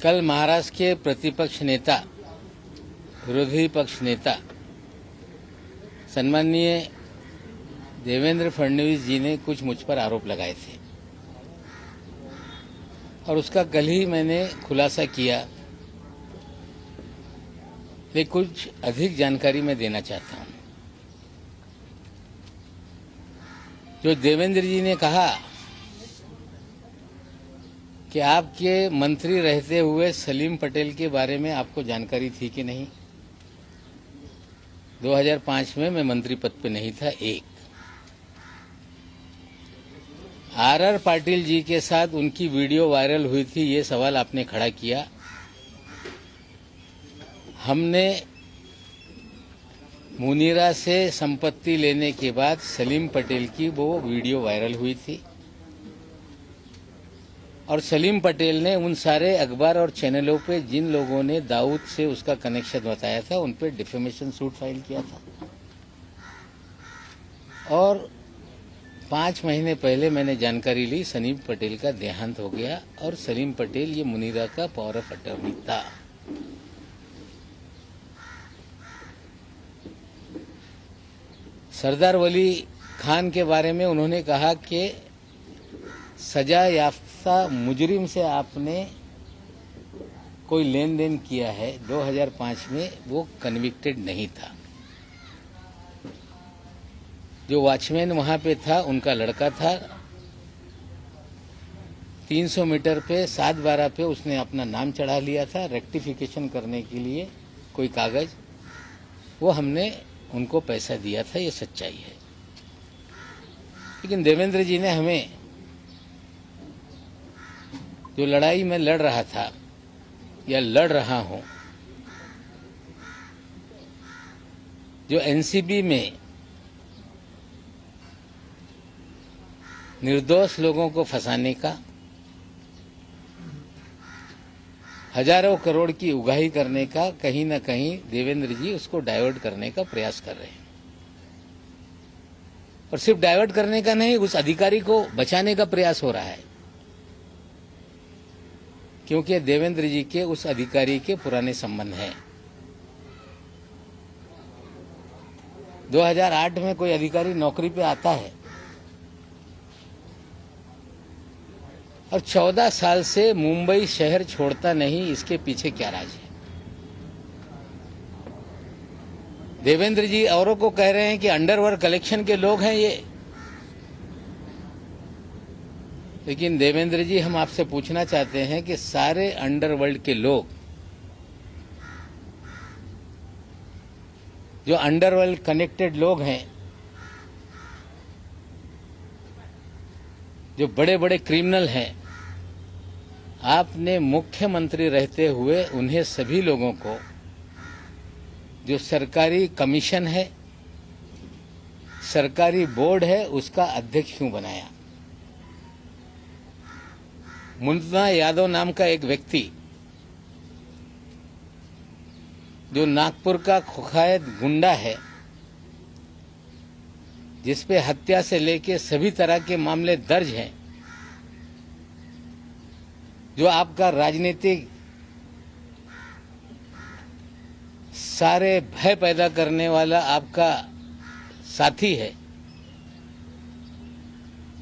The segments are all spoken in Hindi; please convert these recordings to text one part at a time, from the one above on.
कल महाराष्ट्र के प्रतिपक्ष नेता, विरोधी पक्ष नेता सम्माननीय देवेंद्र फडणवीस जी ने कुछ मुझ पर आरोप लगाए थे और उसका कल ही मैंने खुलासा किया। लेकिन कुछ अधिक जानकारी मैं देना चाहता हूं। जो देवेंद्र जी ने कहा कि आपके मंत्री रहते हुए सलीम पटेल के बारे में आपको जानकारी थी कि नहीं। 2005 में मैं मंत्री पद पे नहीं था। एक आर पाटिल जी के साथ उनकी वीडियो वायरल हुई थी, ये सवाल आपने खड़ा किया। हमने मुनीरा से संपत्ति लेने के बाद सलीम पटेल की वो वीडियो वायरल हुई थी और सलीम पटेल ने उन सारे अखबार और चैनलों पे जिन लोगों ने दाऊद से उसका कनेक्शन बताया था उन पे डिफेमेशन सूट फाइल किया था। और 5 महीने पहले मैंने जानकारी ली सलीम पटेल का देहांत हो गया और सलीम पटेल ये मुनीरा का पावर ऑफ अटॉर्नी था। सरदार वली खान के बारे में उन्होंने कहा कि सजा याफ्ता मुजरिम से आपने कोई लेन देन किया है। 2005 में वो कन्विक्टेड नहीं था। जो वॉचमैन वहां पे था उनका लड़का था। 300 मीटर पे 7/12 पे उसने अपना नाम चढ़ा लिया था रेक्टिफिकेशन करने के लिए कोई कागज, वो हमने उनको पैसा दिया था। ये सच्चाई है। लेकिन देवेंद्र जी ने हमें जो लड़ाई में लड़ रहा था या लड़ रहा हूं, जो एनसीबी में निर्दोष लोगों को फंसाने का, हजारों करोड़ की उगाही करने का, कहीं न कहीं देवेंद्र जी उसको डाइवर्ट करने का प्रयास कर रहे हैं। और सिर्फ डाइवर्ट करने का नहीं, उस अधिकारी को बचाने का प्रयास हो रहा है, क्योंकि देवेंद्र जी के उस अधिकारी के पुराने संबंध हैं। 2008 में कोई अधिकारी नौकरी पे आता है और 14 साल से मुंबई शहर छोड़ता नहीं। इसके पीछे क्या राज है? देवेंद्र जी औरों को कह रहे हैं कि अंडरवर्ल्ड कलेक्शन के लोग हैं ये। लेकिन देवेंद्र जी, हम आपसे पूछना चाहते हैं कि सारे अंडरवर्ल्ड के लोग, जो अंडरवर्ल्ड कनेक्टेड लोग हैं, जो बड़े बड़े क्रिमिनल हैं, आपने मुख्यमंत्री रहते हुए उन्हें सभी लोगों को जो सरकारी कमीशन है, सरकारी बोर्ड है, उसका अध्यक्ष क्यों बनाया? मुन्ना यादव नाम का एक व्यक्ति जो नागपुर का कुख्यात गुंडा है, जिसपे हत्या से लेके सभी तरह के मामले दर्ज हैं, जो आपका राजनीतिक सारे भय पैदा करने वाला आपका साथी है,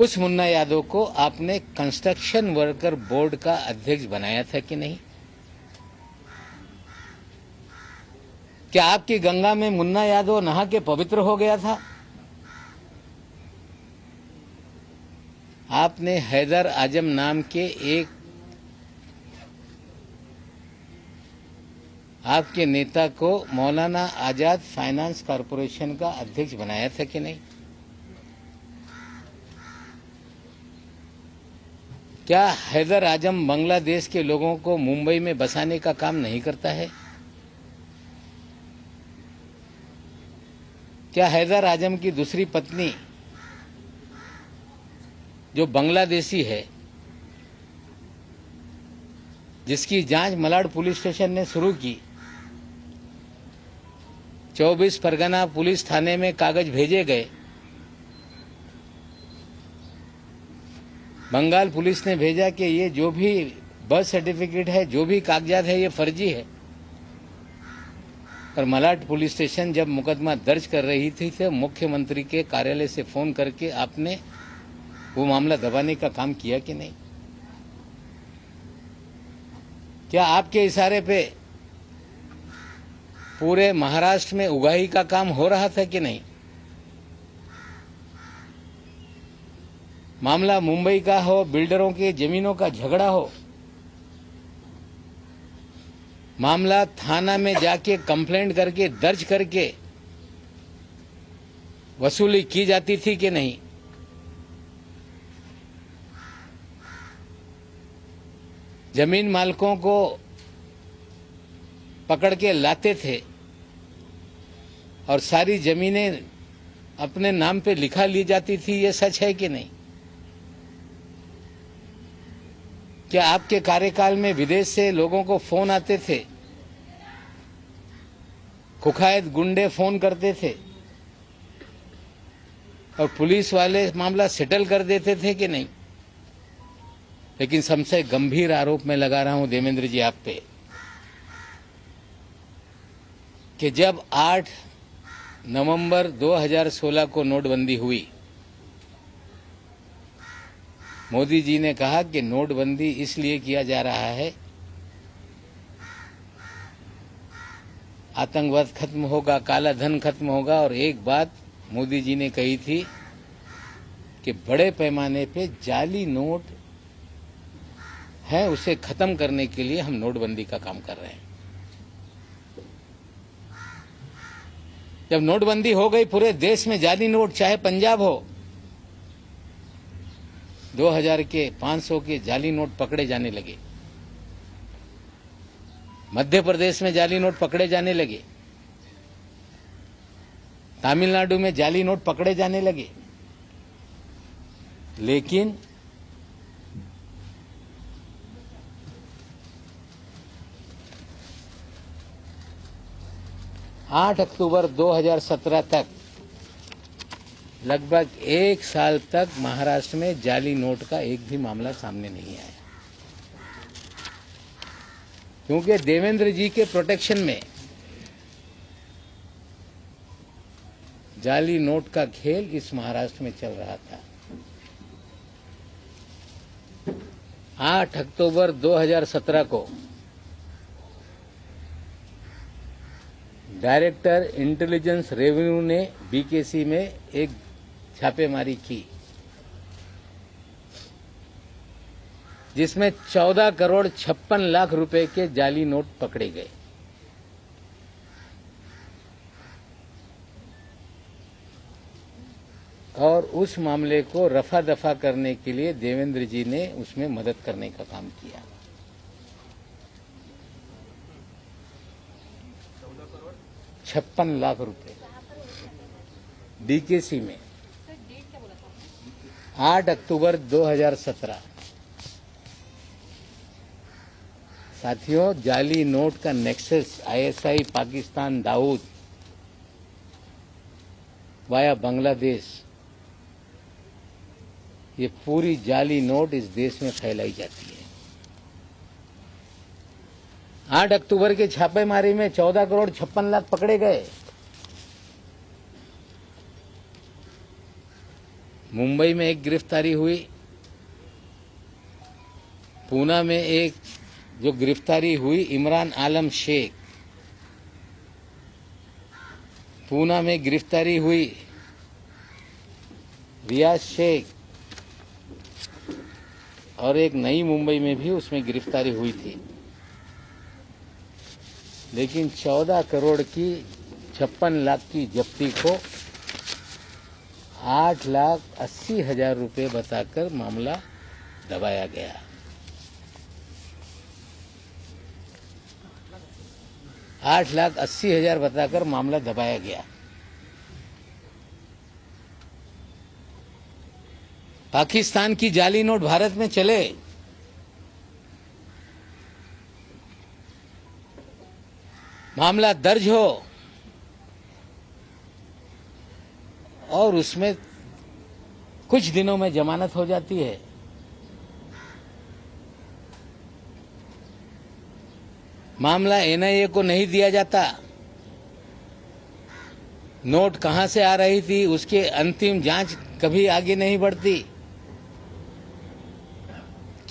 उस मुन्ना यादव को आपने कंस्ट्रक्शन वर्कर बोर्ड का अध्यक्ष बनाया था कि नहीं? क्या आपकी गंगा में मुन्ना यादव नहा के पवित्र हो गया था? आपने हैदर आजम नाम के एक आपके नेता को मौलाना आजाद फाइनेंस कॉरपोरेशन का अध्यक्ष बनाया था कि नहीं? क्या हैदर आजम बांग्लादेश के लोगों को मुंबई में बसाने का काम नहीं करता है? क्या हैदर आजम की दूसरी पत्नी जो बांग्लादेशी है, जिसकी जांच मलाड पुलिस स्टेशन ने शुरू की, 24 परगना पुलिस थाने में कागज भेजे गए, बंगाल पुलिस ने भेजा कि ये जो भी बर्थ सर्टिफिकेट है, जो भी कागजात है, ये फर्जी है। पर मलाड पुलिस स्टेशन जब मुकदमा दर्ज कर रही थी तो मुख्यमंत्री के कार्यालय से फोन करके आपने वो मामला दबाने का काम किया कि नहीं? क्या आपके इशारे पे पूरे महाराष्ट्र में उगाही का काम हो रहा था कि नहीं? मामला मुंबई का हो, बिल्डरों के जमीनों का झगड़ा हो, मामला थाना में जाके कंप्लेंट करके दर्ज करके वसूली की जाती थी कि नहीं? जमीन मालिकों को पकड़ के लाते थे और सारी जमीनें अपने नाम पे लिखा ली जाती थी, ये सच है कि नहीं? क्या आपके कार्यकाल में विदेश से लोगों को फोन आते थे, कुखायत गुंडे फोन करते थे और पुलिस वाले मामला सेटल कर देते थे कि नहीं? लेकिन सबसे गंभीर आरोप मैं लगा रहा हूं देवेंद्र जी आप पे कि जब 8 नवंबर 2016 को नोटबंदी हुई, मोदी जी ने कहा कि नोटबंदी इसलिए किया जा रहा है, आतंकवाद खत्म होगा, काला धन खत्म होगा। और एक बात मोदी जी ने कही थी कि बड़े पैमाने पे जाली नोट है, उसे खत्म करने के लिए हम नोटबंदी का काम कर रहे हैं। जब नोटबंदी हो गई, पूरे देश में जाली नोट, चाहे पंजाब हो, 2000 के 500 के जाली नोट पकड़े जाने लगे। मध्य प्रदेश में जाली नोट पकड़े जाने लगे, तमिलनाडु में जाली नोट पकड़े जाने लगे। लेकिन आठ अक्टूबर 2017 तक, लगभग 1 साल तक महाराष्ट्र में जाली नोट का एक भी मामला सामने नहीं आया, क्योंकि देवेंद्र जी के प्रोटेक्शन में जाली नोट का खेल इस महाराष्ट्र में चल रहा था। 8 अक्टूबर 2017 को डायरेक्टर इंटेलिजेंस रेवेन्यू ने बीकेसी में एक छापेमारी की, जिसमें 14 करोड़ 56 लाख रुपए के जाली नोट पकड़े गए। और उस मामले को रफा दफा करने के लिए देवेंद्र जी ने उसमें मदद करने का काम किया। 56 लाख रुपए डीकेसी में। 8 अक्टूबर 2017। साथियों, जाली नोट का nexus ISI Pakistan Dawood via Bangladesh, ये पूरी जाली नोट इस देश में फैलाई जाती है। 8 अक्टूबर के छापेमारी में 14 करोड़ 56 लाख पकड़े गए। मुंबई में एक गिरफ्तारी हुई, पूना में एक जो गिरफ्तारी हुई इमरान आलम शेख, पूना में गिरफ्तारी हुई रियाज शेख, और एक नई मुंबई में भी उसमें गिरफ्तारी हुई थी। लेकिन 14 करोड़ की 56 लाख की जब्ती को 8,80,000 रुपये बताकर मामला दबाया गया। $8,80,000 बताकर मामला दबाया गया। पाकिस्तान की जाली नोट भारत में चले, मामला दर्ज हो और उसमें कुछ दिनों में जमानत हो जाती है, मामला एनआईए को नहीं दिया जाता, नोट कहां से आ रही थी उसके अंतिम जांच कभी आगे नहीं बढ़ती,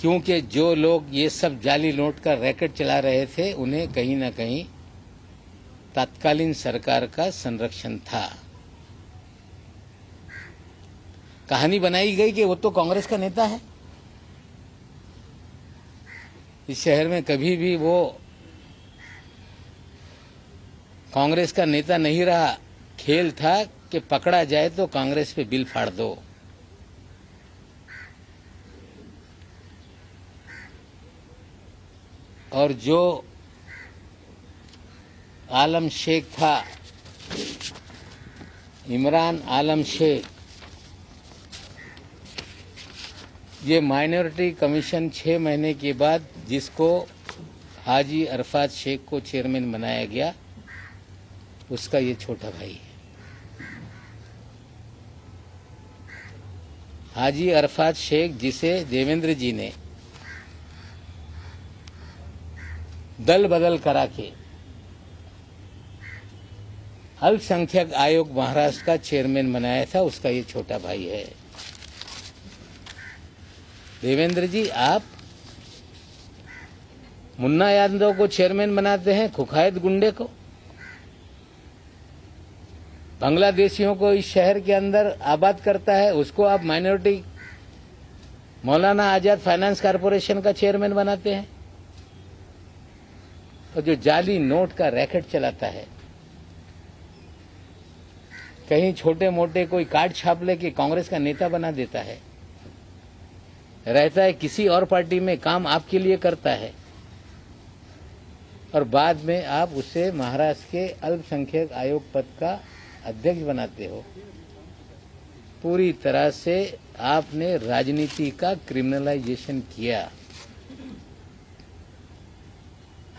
क्योंकि जो लोग ये सब जाली नोट का रैकेट चला रहे थे उन्हें कहीं न कहीं तत्कालीन सरकार का संरक्षण था। कहानी बनाई गई कि वो तो कांग्रेस का नेता है। इस शहर में कभी भी वो कांग्रेस का नेता नहीं रहा। खेल था कि पकड़ा जाए तो कांग्रेस पे बिल फाड़ दो। और जो आलम शेख था, इमरान आलम शेख, ये माइनॉरिटी कमीशन 6 महीने के बाद जिसको हाजी अरफात शेख को चेयरमैन बनाया गया, उसका ये छोटा भाई है। हाजी अरफात शेख जिसे देवेंद्र जी ने दल बदल करा के अल्पसंख्यक आयोग महाराष्ट्र का चेयरमैन बनाया था, उसका ये छोटा भाई है। देवेंद्र जी, आप मुन्ना यादव को चेयरमैन बनाते हैं, कुखायत गुंडे को। बांग्लादेशियों को इस शहर के अंदर आबाद करता है, उसको आप minority Maulana Azad finance corporation का चेयरमैन बनाते हैं। और जो जाली नोट का रैकेट चलाता है, कहीं छोटे मोटे कोई कार्ड छाप लेके कांग्रेस का नेता बना देता है, रहता है किसी और पार्टी में, काम आपके लिए करता है, और बाद में आप उसे महाराष्ट्र के अल्पसंख्यक आयोग पद का अध्यक्ष बनाते हो। पूरी तरह से आपने राजनीति का क्रिमिनलाइजेशन किया।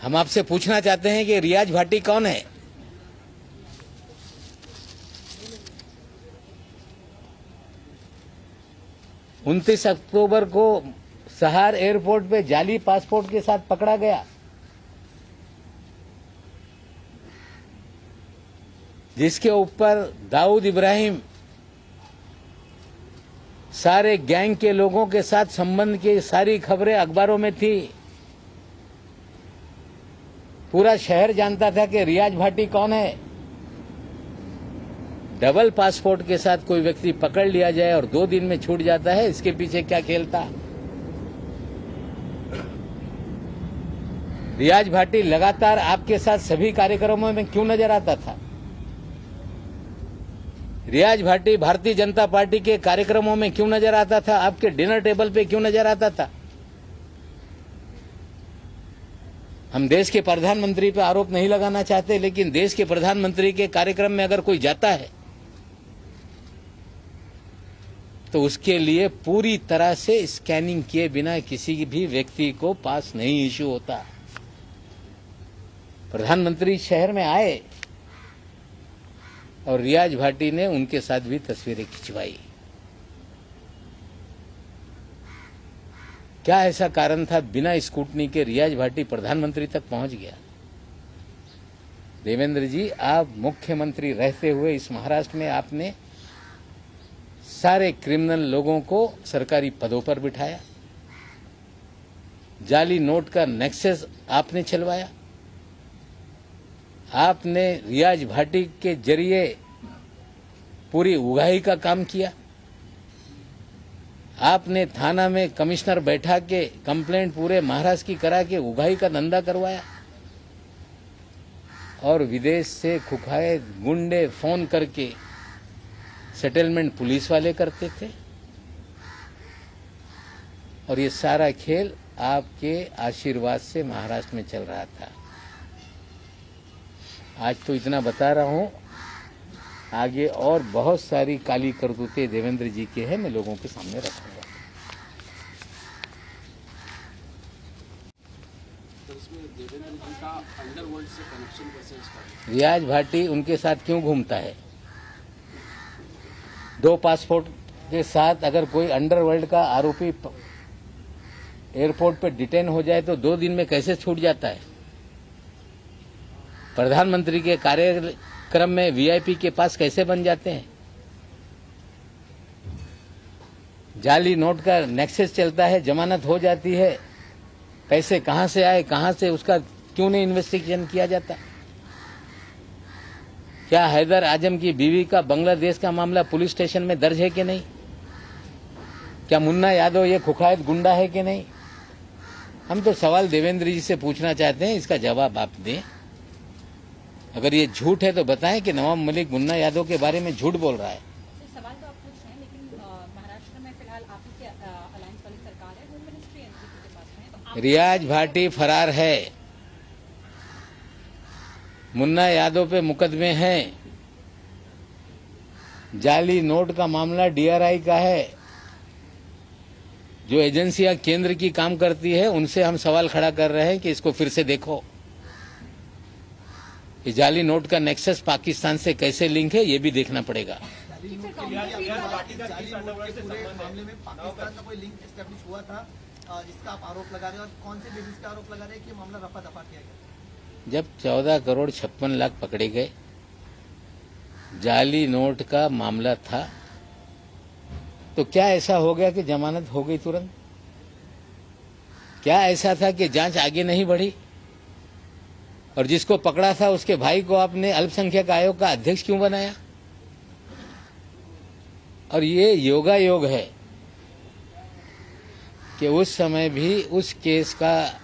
हम आपसे पूछना चाहते हैं कि रियाज भाटी कौन है? उनतीस अक्टूबर को सहार एयरपोर्ट पे जाली पासपोर्ट के साथ पकड़ा गया, जिसके ऊपर दाऊद इब्राहिम सारे गैंग के लोगों के साथ संबंध की सारी खबरें अखबारों में थी। पूरा शहर जानता था कि रियाज भाटी कौन है। डबल पासपोर्ट के साथ कोई व्यक्ति पकड़ लिया जाए और 2 दिन में छूट जाता है, इसके पीछे क्या खेल था? रियाज भाटी लगातार आपके साथ सभी कार्यक्रमों में क्यों नजर आता था? रियाज भाटी भारतीय जनता पार्टी के कार्यक्रमों में क्यों नजर आता था? आपके डिनर टेबल पे क्यों नजर आता था? हम देश के प्रधानमंत्री पे आरोप नहीं लगाना चाहते, लेकिन देश के प्रधानमंत्री के कार्यक्रम में अगर कोई जाता है तो उसके लिए पूरी तरह से स्कैनिंग किए बिना किसी भी व्यक्ति को पास नहीं इश्यू होता। प्रधानमंत्री शहर में आए और रियाज भाटी ने उनके साथ भी तस्वीरें खिंचवाई। क्या ऐसा कारण था बिना स्कूटनी के रियाज भाटी प्रधानमंत्री तक पहुंच गया? देवेंद्र जी, आप मुख्यमंत्री रहते हुए इस महाराष्ट्र में आपने सारे क्रिमिनल लोगों को सरकारी पदों पर बिठाया, जाली नोट का नेक्सस आपने चलवाया, आपने रियाज भाटी के जरिए पूरी उगाही का काम किया, आपने थाना में कमिश्नर बैठा के कंप्लेंट पूरे महाराष्ट्र की करा के उगाही का धंधा करवाया, और विदेश से खुखाए गुंडे फोन करके सेटलमेंट पुलिस वाले करते थे। और ये सारा खेल आपके आशीर्वाद से महाराष्ट्र में चल रहा था। आज तो इतना बता रहा हूं, आगे और बहुत सारी काली करतूतें देवेंद्र जी के हैं, मैं लोगों के सामने रखूंगा। देवेंद्र जी का अंडरवर्ल्ड से कनेक्शन कैसे? रियाज भाटी उनके साथ क्यों घूमता है? 2 पासपोर्ट के साथ अगर कोई अंडरवर्ल्ड का आरोपी एयरपोर्ट पे डिटेन हो जाए तो 2 दिन में कैसे छूट जाता है? प्रधानमंत्री के कार्यक्रम में वीआईपी के पास कैसे बन जाते हैं? जाली नोट का नेक्सस चलता है, जमानत हो जाती है, पैसे कहां से आए, कहां से, उसका क्यों नहीं इन्वेस्टिगेशन किया जाता? क्या हैदर आजम की बीवी का बांग्लादेश का मामला पुलिस स्टेशन में दर्ज है कि नहीं? क्या मुन्ना यादव ये कुख्यात गुंडा है कि नहीं? हम तो सवाल देवेंद्र जी से पूछना चाहते हैं, इसका जवाब आप दें। अगर ये झूठ है तो बताएं कि नवाब मलिक मुन्ना यादव के बारे में झूठ बोल रहा है। सवाल तो आप पूछ रहे हैं, लेकिन महाराष्ट्र में फिलहाल आप ही की अलायंस वाली सरकार है, होम मिनिस्ट्री एनसीपी के पास में है, तो आप रियाज भाटी फरार है, मुन्ना यादव पे मुकदमे हैं, जाली नोट का मामला डीआरआई का है। जो एजेंसियां केंद्र की काम करती है उनसे हम सवाल खड़ा कर रहे हैं कि इसको फिर से देखो। ये जाली नोट का नेक्सस पाकिस्तान से कैसे लिंक है ये भी देखना पड़ेगा। जाली नोट के मामले में पाकिस्तान का कोई लिंक एस्टेब्लिश हुआ था, इसका आप आरोप लगा रहे हैं, और कौन से बेसिस पे आरोप लगा रहे हैं कि मामला रफा दफा किया गया? जब 14 करोड़ 56 लाख पकड़े गए, जाली नोट का मामला था, तो क्या ऐसा हो गया कि जमानत हो गई तुरंत? क्या ऐसा था कि जांच आगे नहीं बढ़ी? और जिसको पकड़ा था उसके भाई को आपने अल्पसंख्यक आयोग का अध्यक्ष क्यों बनाया? और ये योगा योग है कि उस समय भी उस केस का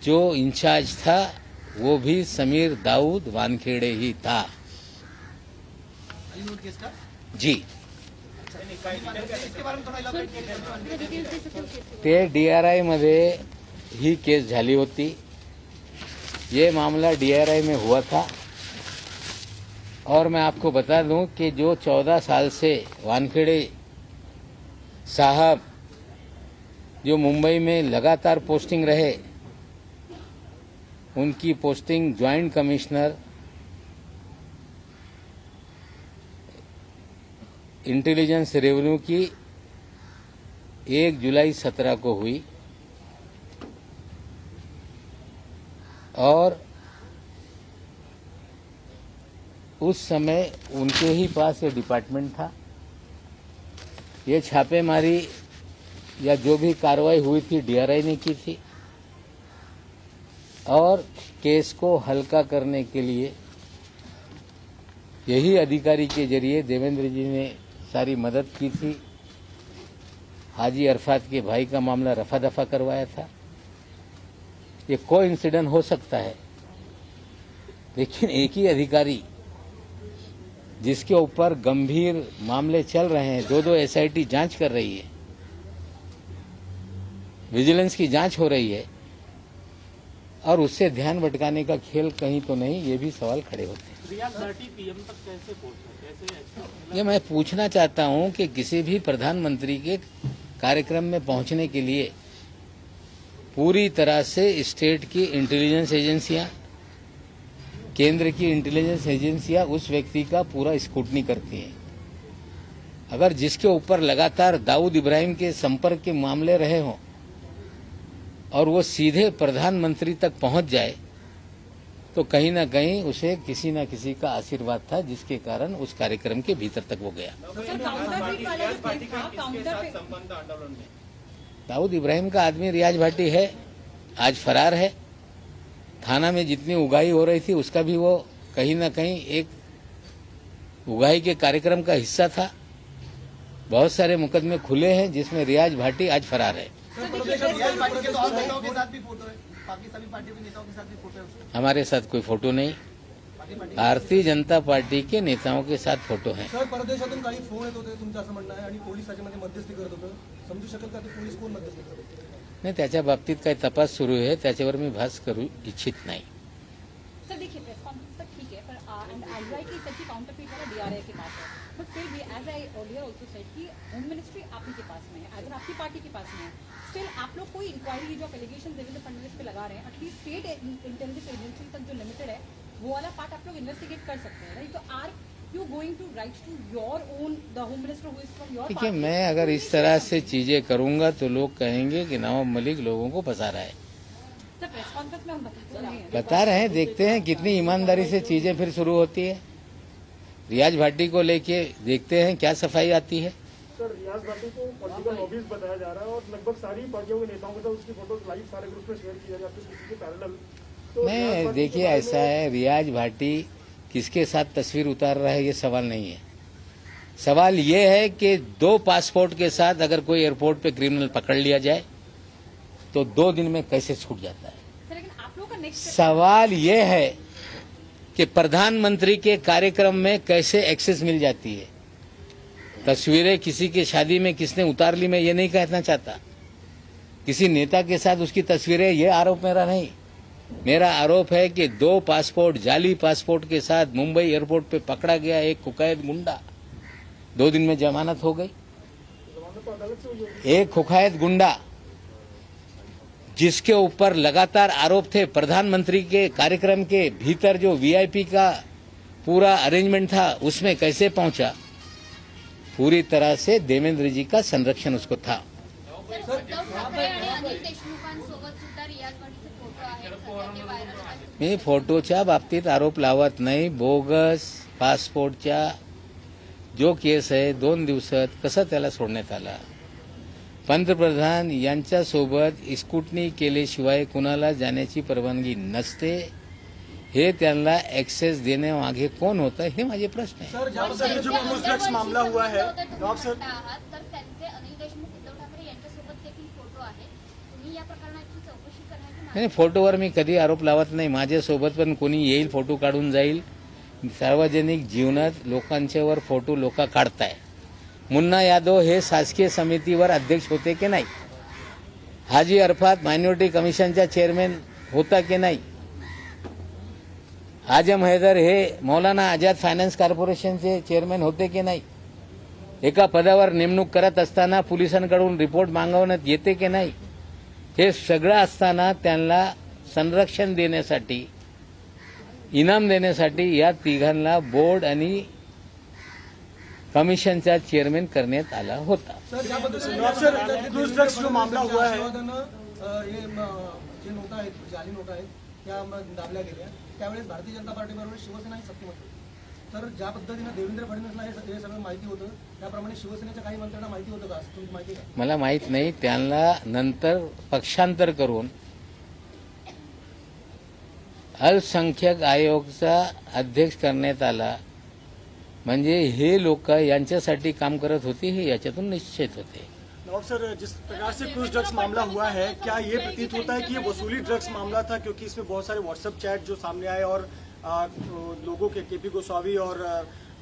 जो इंचार्ज था वो भी समीर दाऊद वानखेड़े ही था। जाली नोट केस का जी, इसके बारे में थोड़ा इलाबोरेट कीजिए। ते डीआरआई मध्ये ही केस झाली होती। ये मामला डीआरआई में हुआ था। और मैं आपको बता दूं कि जो 14 साल से वानखेड़े साहब जो मुंबई में लगातार पोस्टिंग रहे, उनकी posting joint commissioner intelligence revenue की 1 जुलाई 17 को हुई और उस समय उनके ही पास ये डिपार्टमेंट था। ये छापेमारी या जो भी कार्रवाई हुई थी डीआरआई ने की थी और केस को हल्का करने के लिए यही अधिकारी के जरिए देवेंद्र जी ने सारी मदद की थी। हाजी अरफात के भाई का मामला रफा दफा करवाया था। ये कोइंसिडेंस हो सकता है, लेकिन एक ही अधिकारी जिसके ऊपर गंभीर मामले चल रहे हैं, 2-2 एसआईटी जांच कर रही है, विजिलेंस की जांच हो रही है, और उससे ध्यान भटकाने का खेल कहीं तो नहीं, ये भी सवाल खड़े होते हैं। रियाज भाटी पीएम तक कैसे पहुंचे? ये मैं पूछना चाहता हूं कि किसी भी प्रधानमंत्री के कार्यक्रम में पहुंचने के लिए पूरी तरह से स्टेट की इंटेलिजेंस एजेंसियां, केंद्र की इंटेलिजेंस एजेंसियां उस व्यक्ति का पूरा स्क्रूटनी करती हैं। अगर जिसके ऊपर लगातार दाऊद इब्राहिम के संपर्क के मामले रहे हों और वो सीधे प्रधानमंत्री तक पहुंच जाए, तो कहीं ना कहीं उसे किसी न किसी का आशीर्वाद था, जिसके कारण उस कार्यक्रम के भीतर तक वो गया। दाऊद इब्राहिम का आदमी रियाज भाटी है, आज फरार है। थाना में जितनी उगाही हो रही थी उसका भी वो कहीं ना कहीं एक उगाही के कार्यक्रम का हिस्सा था। बहुत सारे मुकदमे खुले हैं जिसमें रियाज भाटी आज फरार है। रियाज भाटी के तो और नेताओं के साथ भी फोटो है, बाकी सभी पार्टियों के नेताओं के साथ भी फोटो है उसका। हमारे साथ कोई फोटो नहीं, भारतीय जनता पार्टी के नेताओं के साथ फोटो है। सर, परदेशातून काही फोन येत होते तुमचं असं म्हणणं आहे आणि पोलीस त्याच्यामध्ये मध्यस्थी करत होतं, समजू शकेल का ते पोलीस कोण मध्यस्थी करत होते? नाही, त्याच्या बाबतीत काही तपास सुरू आहे, त्याच्यावर मी भास करू इच्छित नाही। सर देखिए, प्रेस कॉन्फ्रेंस तक ठीक है, पर एंड आईआई की सच्ची काउंटरफीट वाला डीआरआई के पास है, बट फिर भी as I earlier also said कि होम मिनिस्ट्री आप ही के पास में है, एज एन आपकी पार्टी के पास में है। स्टिल आप लोग कोई इंक्वायरी जो एलिगेशन देवेंद्र फडणवीस पे लगा रहे हैं, एटलीस्ट स्टेट इंटेलिजेंस एजेंसी तक जो लिमिटेड है वो वाला पार्ट आप लोग इन्वेस्टिगेट कर सकते हैं, राइट? तो are you going to write to your own the home minister who is from your देखिए, मैं अगर इस तरह से चीजें करूंगा तो लोग कहेंगे कि नवाब मलिक लोगों को फंसा रहा है। सर प्रेस कॉन्फ्रेंस में हम बताते नहीं हैं। बता रहे हैं, देखते हैं कितनी ईमानदारी से चीजें फिर शुरू होती है। रियाज भाटी को लेके देखते हैं क्या सफाई आती है। सर रियाज भाटी को पॉलिटिकल लॉबीज बताया जा रहा है और लगभग सारी पार्टियों के नेताओं के साथ उसकी फोटो लाइव सारे ग्रुप में शेयर किया जाता है किसी के पैरेलल। तो नहीं, देखिए ऐसा है, रियाज भाटी किसके साथ तस्वीर उतार रहा है ये सवाल नहीं है। सवाल ये है कि 2 पासपोर्ट के साथ अगर कोई एयरपोर्ट पे क्रिमिनल पकड़ लिया जाए तो 2 दिन में कैसे छूट जाता है। सर लेकिन आप लोगों का नेक्स्ट सवाल ये है कि प्रधानमंत्री के कार्यक्रम में कैसे एक्सेस मिल जाती है। तस्वीरें किसी की शादी में किसने उतार ली, मैं ये नहीं कहना चाहता। किसी नेता के साथ उसकी तस्वीरें, ये आरोप मेरा नहीं। मेरा आरोप है कि 2 पासपोर्ट, जाली पासपोर्ट के साथ मुंबई एयरपोर्ट पे पकड़ा गया एक कुख्यात गुंडा, 2 दिन में जमानत हो गई। एक कुख्यात गुंडा जिसके ऊपर लगातार आरोप थे, प्रधानमंत्री के कार्यक्रम के भीतर जो वीआईपी का पूरा अरेंजमेंट था उसमें कैसे पहुंचा। पूरी तरह से देवेंद्र जी का संरक्षण उसको था। उद्धव ठाकरे आणि अनिल देशमुखांसोबत सुद्धा रियाज भाटीचे फोटो आहेत सध्या ते व्हायरल आहेत. मी फोटोच्या बाबतीत आरोप लावत नाही. बोगस पासपोर्टच्या जो केस आहे 2 दिवसात कसं त्याला सोडण्यात आला. पंतप्रधान यांच्यासोबत स्कूटनी केल्याशिवाय कुणाला जाण्याची परवानगी नसते. हे त्यांना एक्सेस देण्यामागे कोण होतं हे माझे प्रश्न आहे. सर ज्याबद्दल जो क्रूज ड्रग्स मामला हुआ है नवाब सर, तर त्यांचे अनिल देशमुख उद्धव ठाकरे यांच्यासोबत देखील फोटो आहेत. तुम्ही या प्रकरणाची चौकशी करण्याची नाही, फोटोवर मी कधी आरोप लावत नाही. माझ्यासोबत पण कोणी येईल फोटो काढून जाईल. सार्वजनिक जीवनात लोकांच्यावर फोटो लोक काढताय. मुन्ना यादव हे शासकीय समितीवर अध्यक्ष होते की नाही. हाजी अरफात मायनॉरिटी कमिशनचा चेअरमॅन होता की नाही. आजम हैदर हे मौलाना आझाद फायनान्स कॉर्पोरेशनचे चेअरमॅन होते की नाही. एका पदावर नेमणूक करत असताना पोलिसांकडून रिपोर्ट मागवण्यात येते की नाही. हे सगळं असताना त्यांना संरक्षण देण्यासाठी, इनाम देण्यासाठी या तिघांना बोर्ड आणि कमिशनचा चेअरमॅन करण्यात आला होता. सर ज्याबद्दल नवाब सर क्रूज ड्रग्स जो मामला हुआ है हे जे नोटा आहेत, जाली नोटा आहेत त्या दाबल्या गेल्या. त्यावेळेस भारतीय जनता पार्टीबरोबर शिवसेना ही सत्तेमध्ये होती. तर ज्या पद्धतीनं देवेंद्र फडणवीसला हे सगळं माहिती होतं त्याप्रमाणे शिवसेनेच्या काही मंत्र्यांना माहिती होतं का, असं तुमची माहिती का? मला माहित नाही. त्यांना नंतर पक्षांतर करून अल्पसंख्याक आयोगाचा अध्यक्ष करण्यात आला. म्हणजे हे लोक यांच्यासाठी काम करत होते हे याच्यातून निश्चित होते. नवाब सर जिस प्रकार से क्रूज ड्रग्स मामला हुआ है क्या ये प्रतीत होता है कि ये वसूली ड्रग्स मामला था, क्योंकि इसमें बहुत सारे व्हाट्सएप चैट जो सामने आए और लोगों के केपी गोस्वामी और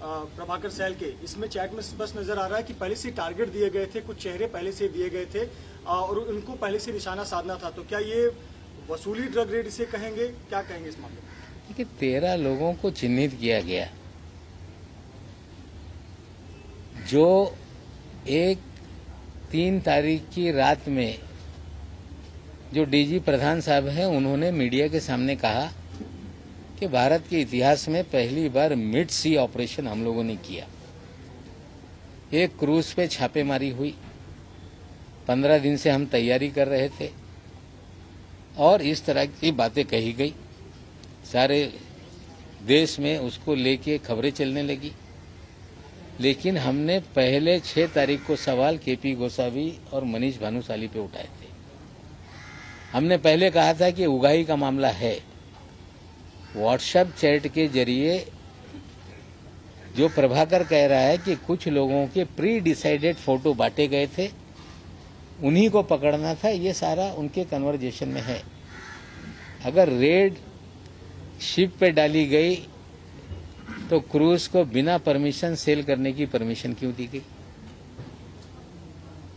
प्रभाकर सैल के इसमें चैट में स्पष्ट नजर आ रहा है कि पहले से टारगेट दिए गए थे, कुछ चेहरे पहले से दिए गए थे और उनको पहले से निशाना साधना था. तो क्या ये वसूली ड्रग रेड इसे कहेंगे, क्या कहेंगे इस मामले में? देखिए 13 लोगों को चिन्हित किया गया जो 3 तारीख की रात में जो डीजी प्रधान साहब हैं उन्होंने मीडिया के सामने कहा कि भारत के इतिहास में पहली बार मिड सी ऑपरेशन हम लोगों ने किया. एक क्रूज पे छापेमारी हुई. 15 दिन से हम तैयारी कर रहे थे और इस तरह की बातें कही गई. सारे देश में उसको लेके खबरें चलने लगी. लेकिन हमने पहले 6 तारीख को सवाल केपी गोस्वामी और मनीष भानुशाली पे उठाए थे. हमने पहले कहा था कि उगाही का मामला है. व्हाट्सएप चैट के जरिए जो प्रभाकर कह रहा है कि कुछ लोगों के प्री डिसाइडेड फोटो बांटे गए थे, उन्हीं को पकड़ना था, ये सारा उनके कन्वर्जेशन में है. अगर रेड शिप पे डाली गई तो क्रूज को बिना परमिशन सेल करने की परमिशन क्यों दी गई?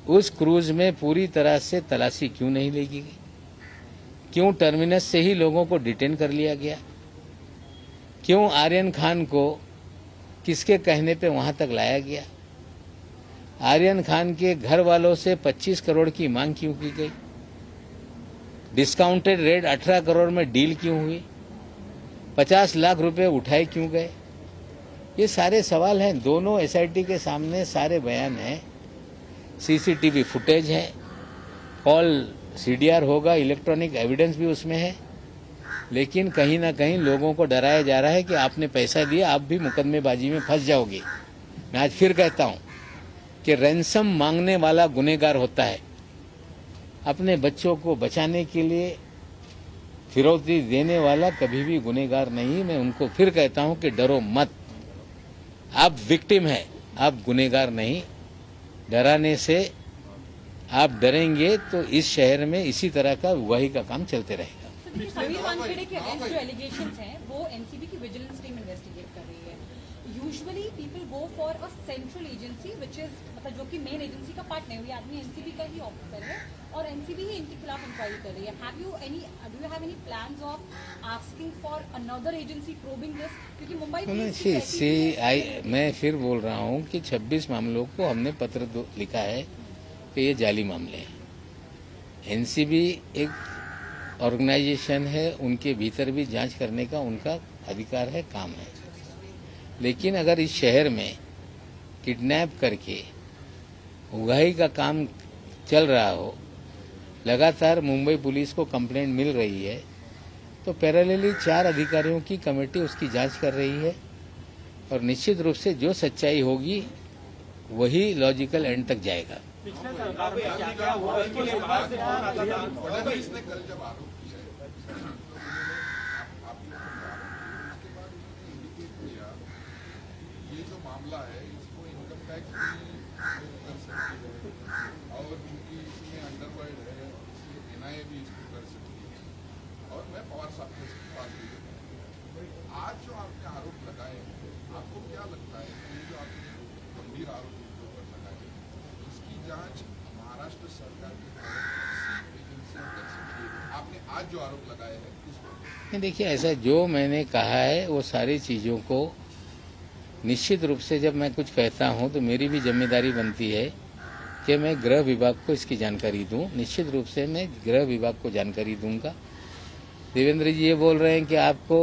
उस क्रूज में पूरी तरह से तलाशी क्यों नहीं ली गई? क्यों टर्मिनस से ही लोगों को डिटेन कर लिया गया? क्यों आर्यन खान को किसके कहने पे वहां तक लाया गया? आर्यन खान के घर वालों से 25 करोड़ की मांग क्यों की गई? डिस्काउंटेड रेट 18 करोड़ में डील क्यों हुई? 50 लाख रुपए उठाए क्यों गए? ये सारे सवाल हैं. दोनों एसआईटी के सामने सारे बयान हैं. सीसीटीवी फुटेज है, कॉल CDR होगा, इलेक्ट्रॉनिक एविडेंस भी उसमें है, लेकिन कहीं ना कहीं लोगों को डराया जा रहा है कि आपने पैसा दिया, आप भी मुकदमेबाजी में फंस जाओगे। मैं आज फिर कहता हूं कि रैंसम मांगने वाला गुनहगार होता है। अपने बच्चों को बचाने के लिए फिरौती देने वाला कभी भी गुनहगार नहीं। मैं उनको फिर कहता हूं कि डरो मत, आप विक्टिम हैं, आप गुनहगार नहीं। डराने से आप डरेंगे तो इस शहर में इसी तरह का उगाही का काम चलते रहेगा। समीर वानखेड़े के अगेंस्ट जो एलिगेशंस हैं वो एनसीबी की विजिलेंस टीम इन्वेस्टिगेट कर रही है। Usually people go for a central agency which is मतलब जो कि मेन एजेंसी का पार्ट नहीं हुई, आदमी एनसीबी का ही ऑफिसर है और एनसीबी ही इनके खिलाफ इंक्वायरी कर रही है। Do you have any plans of asking for another agency probing this? क्योंकि मुंबई मैं फिर बोल रहा हूं कि 26 मामलों को हमने पत्र लिखा है कि ये जाली मामले हैं। एनसीबी एक ऑर्गेनाइजेशन है, उनके भीतर भी जांच करने का उनका अधिकार है, काम है। लेकिन अगर इस शहर में किडनैप करके उगाही का काम चल रहा हो, लगातार मुंबई पुलिस को कंप्लेंट मिल रही है, तो पैरेलली 4 अधिकारियों की कमेटी उसकी जांच कर रही है और निश्चित रूप से जो सच्चाई होगी वही लॉजिकल एंड तक जाएगा। ये जो मामला है इसको इनकम टैक्स भी कर सकती है और चूंकि इसमें अंडरवर्ल्ड है इसलिए NIA भी इसको कर सकती है। और मैं पवार साहब के पास भी आज जो आपने आरोप लगाए हैं, आपको क्या लगता है कि ये जो आपने गंभीर आरोप लगाए इसकी जांच महाराष्ट्र सरकार की एजेंसी कर सकती है? आपने आज जो आरोप लगाए हैं नहीं, देखिए ऐसा जो मैंने कहा है वो सारी चीजों को निश्चित रूप से जब मैं कुछ कहता हूं तो मेरी भी जिम्मेदारी बनती है कि मैं गृह विभाग को इसकी जानकारी दूं। निश्चित रूप से मैं गृह विभाग को जानकारी दूंगा। देवेंद्र जी ये बोल रहे हैं कि आपको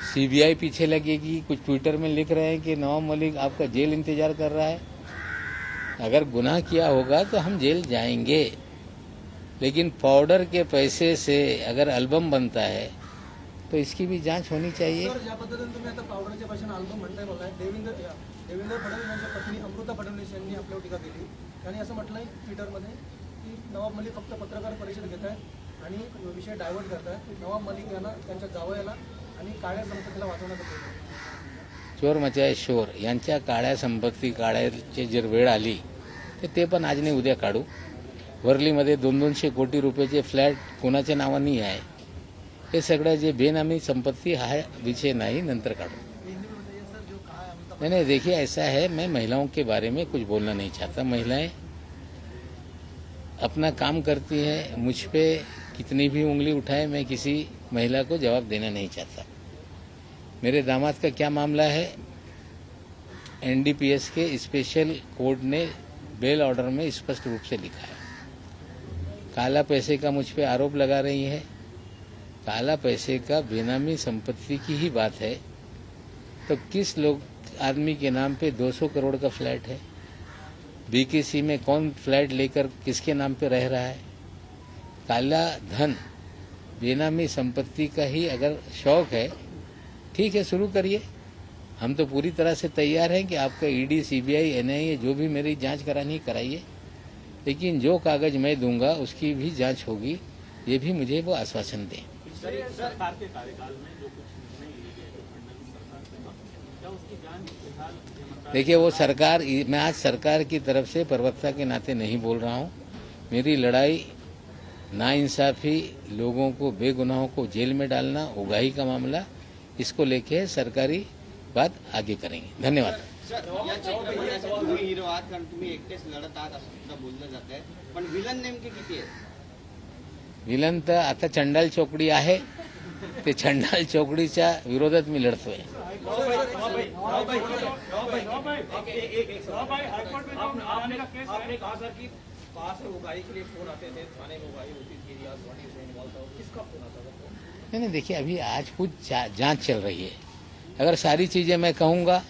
CBI पीछे लगेगी, कुछ ट्विटर में लिख रहे हैं कि नवाब मलिक आपका जेल इंतजार कर रहा है। अगर गुनाह किया होगा तो हम जेल जाएंगे, लेकिन पाउडर के पैसे से अगर एल्बम बनता है तो इसकी भी जांच होनी चाहिए। या पद्धतीने तुम्ही आता पावडरच्या भाषेने अल्बम म्हणताय बघा। देवेंद्र फडणवीस यांच्या पत्नी अमृता फडणवीस यांनी आपल्यावर टीका केली। त्यांनी असं म्हटलंय ट्विटरमध्ये की नवाब मलिक फक्त पत्रकार परिषद घेत आहेत आणि विषय डायव्हर्ट करतायत। नवाब मलिक यांना त्यांच्या जावयाला आणि काळ्या संपत्तीला वाचवण्याचा प्रयत्न। चोर मचाए शोर यांच्या काळ्या संपत्ती काढायची जर वेळ आली तर ते पण आज नाही उद्या काढू। वर्लीमध्ये 200-200 कोटी रुपयाचे फ्लॅट कोणाच्या नावाने आहे, हे सगळं जे बेनामी संपत्ती हा विषय नहीं, नंतर काढू। नहीं, देखिए ऐसा है, मैं महिलाओं के बारे में कुछ बोलना नहीं चाहता। महिलाएं अपना काम करती हैं, मुझ पे कितनी भी उंगली उठाए मैं किसी महिला को जवाब देना नहीं चाहता। मेरे दामाद का क्या मामला है, NDPS के स्पेशल कोर्ट ने बेल ऑर्डर में स्पष्ट रूप से लिखा है। काला पैसे का मुझ पे आरोप लगा रही है। काला पैसे का बेनामी संपत्ति की ही बात है तो किस लोग आदमी के नाम पे 200 करोड़ का फ्लैट है? BKC में कौन फ्लैट लेकर किसके नाम पे रह रहा है? काला धन बेनामी संपत्ति का ही अगर शौक है, ठीक है, शुरू करिए। हम तो पूरी तरह से तैयार हैं कि आपका ED, CBI, NIA जो भी मेरी जांच करानी कराइए, लेकिन जो कागज मैं दूंगा उसकी भी जांच होगी, ये भी मुझे वो आश्वासन दें। सरकार के कार्यकाल में जो कुछ निर्णय लिए गए फडणवीस सरकार से, क्या उसकी जांच फिलहाल? देखिए वो सरकार, मैं आज सरकार की तरफ से प्रवक्ता के नाते नहीं बोल रहा हूँ। मेरी लड़ाई नाइंसाफी, लोगों को बेगुनाहों को जेल में डालना, उगाही का मामला, इसको लेके सरकारी बात आगे करेंगे। धन्यवाद। तुम्ही हिरो आहात कारण तुम्ही एकटेच लढत आहात असं सुद्धा बोललं जात आहे, पण विलन नेमके किती आहेत? विलन तर आता चंडाल चौकडी आहे, ते चंडाल चौकडीच्या विरोधात मी लढतोय। आपने कहा सर कि पास में उगाही के लिए फोन आते थे, थाने में उगाही होती थी, किसका फोन आता था? नहीं, देखिए अभी आज कुछ जांच चल रही है। अगर सारी चीजें मैं कहूंगा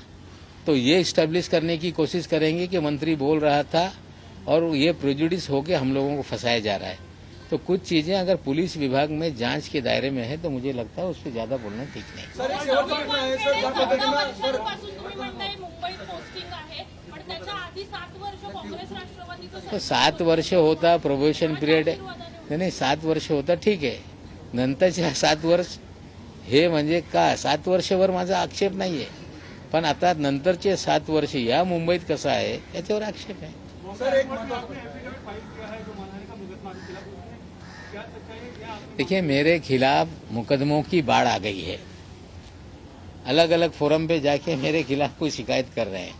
तो ये इस्टेब्लिश करने की कोशिश करेंगे कि मंत्री बोल रहा था और ये प्रेजुडिस होके हम लोगों को फंसाया जा रहा है। तो कुछ चीजें अगर पुलिस विभाग में जांच के दायरे में है तो मुझे लगता है उस पर ज्यादा बोलना ठीक नहीं। सर एक शेवटचा प्रश्न आहे सर, ज्या पद्धतीनं सर वर्षांपासून तुम्ही म्हणताय मुंबईत पोस्टिंग आहे, पण त्याच्या आधी 7 वर्ष काँग्रेस राष्ट्रवादीचं तो 7 वर्ष होता प्रोबेशन पिरियड, नाही 7 वर्ष होता ठीक आहे, नंतरचे 7 वर्ष हे म्हणजे का 7 वर्षभर माझा आक्षेप नाहीये, पण आता नंतरचे 7 वर्ष या मुंबईत कसं आहे याच्यावर आक्षेप आहे। सर एक महत्त्वाचा देखिए मेरे खिलाफ मुकदमों की बाढ़ आ गई है, अलग अलग फोरम पे जाके मेरे खिलाफ कोई शिकायत कर रहे हैं।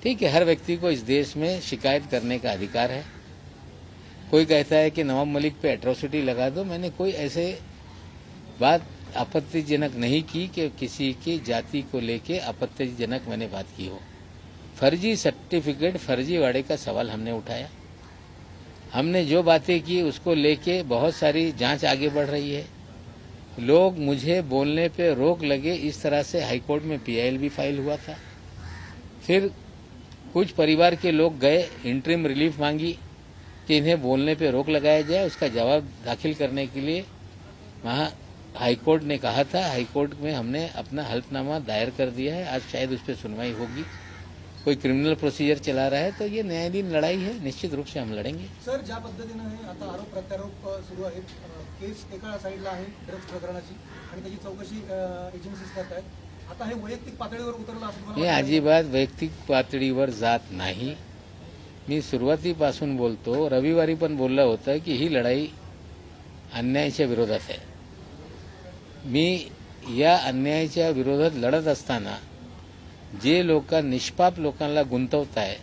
ठीक है, हर व्यक्ति को इस देश में शिकायत करने का अधिकार है। कोई कहता है कि नवाब मलिक पे एट्रोसिटी लगा दो, मैंने कोई ऐसे बात आपत्तिजनक नहीं की कि किसी की जाति को लेके आपत्तिजनक मैंने बात की हो। फर्जी सर्टिफिकेट फर्जीवाड़े का सवाल हमने उठाया, हमने जो बातें की उसको लेके बहुत सारी जांच आगे बढ़ रही है। लोग मुझे बोलने पे रोक लगे, इस तरह से हाईकोर्ट में PIL भी फाइल हुआ था। फिर कुछ परिवार के लोग गए, इंटरिम रिलीफ मांगी कि इन्हें बोलने पे रोक लगाया जाए, उसका जवाब दाखिल करने के लिए वहाँ हाईकोर्ट ने कहा था। हाईकोर्ट में हमने अपना हल्फनामा दायर कर दिया है, आज शायद उस पर सुनवाई होगी। कोई क्रिमिनल प्रोसीजर चला रहा है तो ये न्यायाधीन लढाई है, निश्चित रूप से हम लढेंगे। सर ज्या पद्धतीनं हे आता आरोप प्रत्यारोप सुरू आहेत, केस एका साईडला आहे ड्रग्ज प्रकरणाची आणि त्याची चौकशी एजन्सीज करत आहेत, आता हे वैयक्तिक पातळीवर उतरलं असं तुम्हाला हे वाटतं? अजिबात वैयक्तिक पातळीवर जात नाही। मी सुरुवातीपासून बोलतो, रविवारी पण बोललं होतं की ही लढाई अन्यायाच्या विरोधात आहे। मी या अन्यायाच्या विरोधात लढत असताना जे लोक निष्पाप लोकांना गुंतवताय,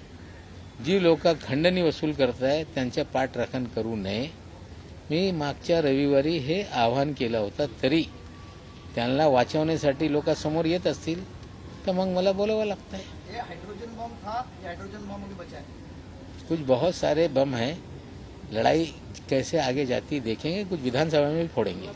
जी लोक खंडणी वसूल करताय त्यांच्या पाठराखण करू नये। मी मागच्या रविवारी हे आवाहन केलं होतं, तरी त्यांना वाचवण्यासाठी लोक समोर येत असतील तर मग मला बोलावं लागतं है। ये हाइड्रोजन बम था, ये हाइड्रोजन बम भी बचा है। कुछ बहुत सारे बम हैं, लड़ाई कैसे आगे जाती देखेंगे, कुछ विधानसभा में भी फोड़ेंगे।